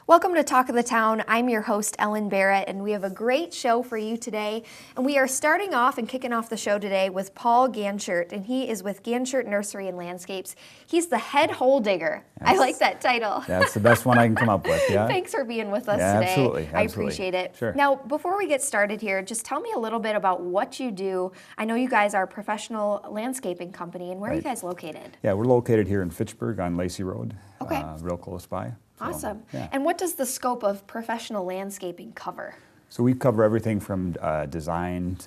Welcome to Talk of the Town. I'm your host, Ellen Barrett, and we have a great show for you today. And we are starting off and kicking off the show today with Paul Ganshert, and he is with Ganshert Nursery and Landscapes. He's the head hole digger. Yes. I like that title. That's the best one I can come up with, yeah. Thanks for being with us today. Absolutely. I appreciate it. Sure. Now, before we get started here, just tell me a little bit about what you do. I know you guys are a professional landscaping company, and where are you guys located? Yeah, we're located here in Fitchburg on Lacey Road, okay. Real close by. So, awesome. Yeah. And what does the scope of professional landscaping cover? So we cover everything from design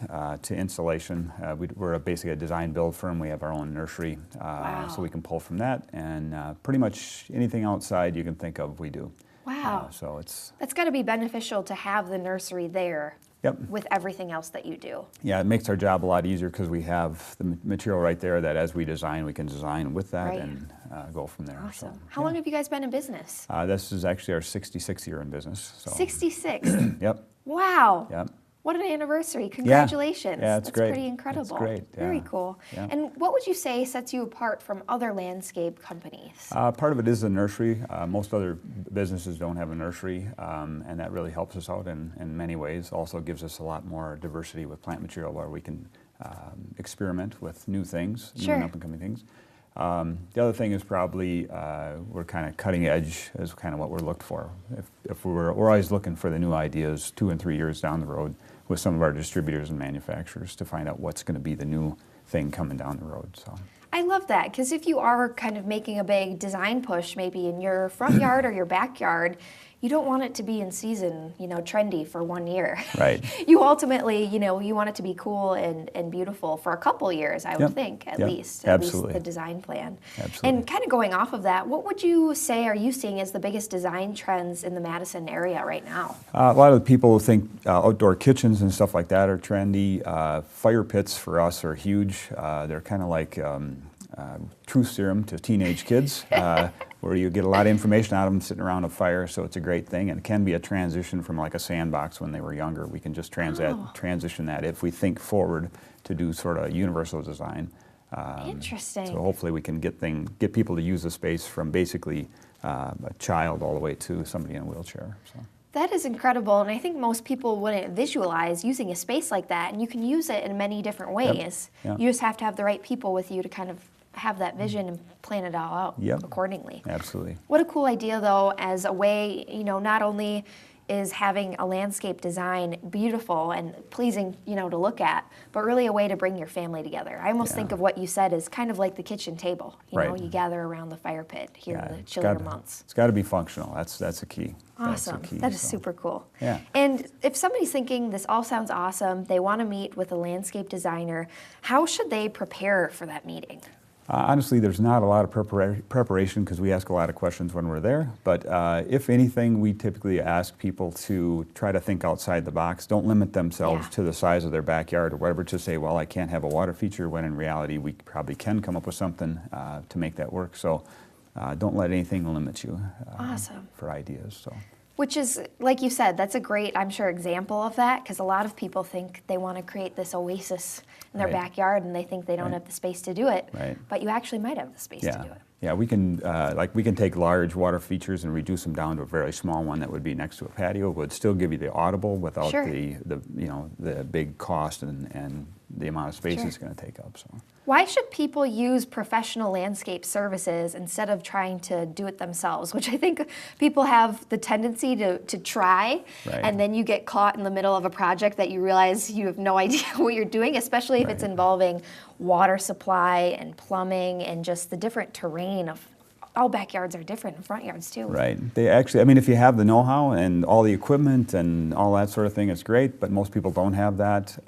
to installation. We're basically a design build firm. We have our own nursery, wow. so we can pull from that. And pretty much anything outside you can think of, we do. Wow. That's got to be beneficial to have the nursery there. Yep. With everything else that you do. Yeah, it makes our job a lot easier because we have the material right there that as we design, we can design with that and go from there. Awesome. So, How long have you guys been in business? This is actually our 66th year in business. So. 66? Yep. Wow. Yep. What an anniversary. Congratulations. Yeah, it's great. That's pretty incredible. It's great. Yeah. Very cool. Yeah. And what would you say sets you apart from other landscape companies? Part of it is the nursery. Most other businesses don't have a nursery, and that really helps us out in many ways. Also gives us a lot more diversity with plant material where we can experiment with new things, sure. new and up-and-coming things. The other thing is probably we're kind of cutting edge is kind of what we're looked for. If we're always looking for the new ideas 2 and 3 years down the road with some of our distributors and manufacturers to find out what's going to be the new thing coming down the road. So. I love that, because if you are kind of making a big design push maybe in your front yard or your backyard, you don't want it to be in season, trendy for 1 year. Right. You ultimately, you want it to be cool and beautiful for a couple years, I would think, at least. Absolutely. At least the design plan. Absolutely. And kind of going off of that, what would you say are you seeing as the biggest design trends in the Madison area right now? A lot of people think outdoor kitchens and stuff like that are trendy. Fire pits for us are huge. They're kind of like truth serum to teenage kids. Where you get a lot of information out of them sitting around a fire, so it's a great thing. And it can be a transition from like a sandbox when they were younger. We can just transition that if we think forward to do sort of universal design. Interesting. So hopefully we can get people to use the space from basically a child all the way to somebody in a wheelchair. So. That is incredible, and I think most people wouldn't visualize using a space like that, and you can use it in many different ways. Yep. Yep. You just have to have the right people with you to kind of have that vision and plan it all out accordingly. Absolutely. What a cool idea, though, as a way, not only is having a landscape design beautiful and pleasing, to look at, but really a way to bring your family together. I almost think of what you said as kind of like the kitchen table. You know, you gather around the fire pit here in the chillier months. It's got to be functional. That's the key. Awesome. That is super cool. Yeah. And if somebody's thinking this all sounds awesome, they want to meet with a landscape designer, how should they prepare for that meeting? Honestly, there's not a lot of preparation because we ask a lot of questions when we're there. But if anything, we typically ask people to try to think outside the box. Don't limit themselves to the size of their backyard or whatever to say, well, I can't have a water feature, when in reality we probably can come up with something to make that work. So don't let anything limit you for ideas. So. Which is, like you said, that's a great, I'm sure, example of that, because a lot of people think they want to create this oasis in their backyard and they think they don't have the space to do it, but you actually might have the space to do it. Yeah, we can take large water features and reduce them down to a very small one that would be next to a patio. It would still give you the audible without the big cost and the amount of space it's going to take up. So. Why should people use professional landscape services instead of trying to do it themselves? Which I think people have the tendency to try, and then you get caught in the middle of a project that you realize you have no idea what you're doing, especially if it's involving water supply and plumbing and just the different terrain of all backyards are different and front yards too. Right. They actually, if you have the know-how and all the equipment and all that sort of thing, it's great, but most people don't have that.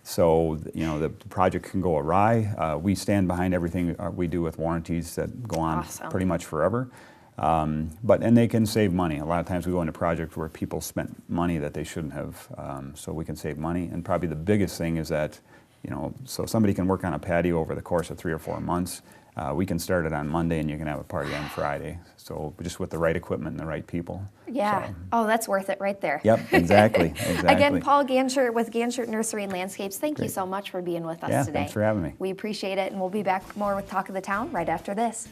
So, the project can go awry. We stand behind everything we do with warranties that go on pretty much forever. And they can save money. A lot of times we go into projects where people spent money that they shouldn't have, so we can save money. And probably the biggest thing is that, so somebody can work on a patio over the course of 3 or 4 months. We can start it on Monday and you can have a party on Friday. So just with the right equipment and the right people. Yeah. So. Oh, that's worth it right there. Yep, exactly. Again, Paul Ganshert with Ganshert Nursery and Landscapes, thank you so much for being with us today. Thanks for having me. We appreciate it, and we'll be back more with Talk of the Town right after this.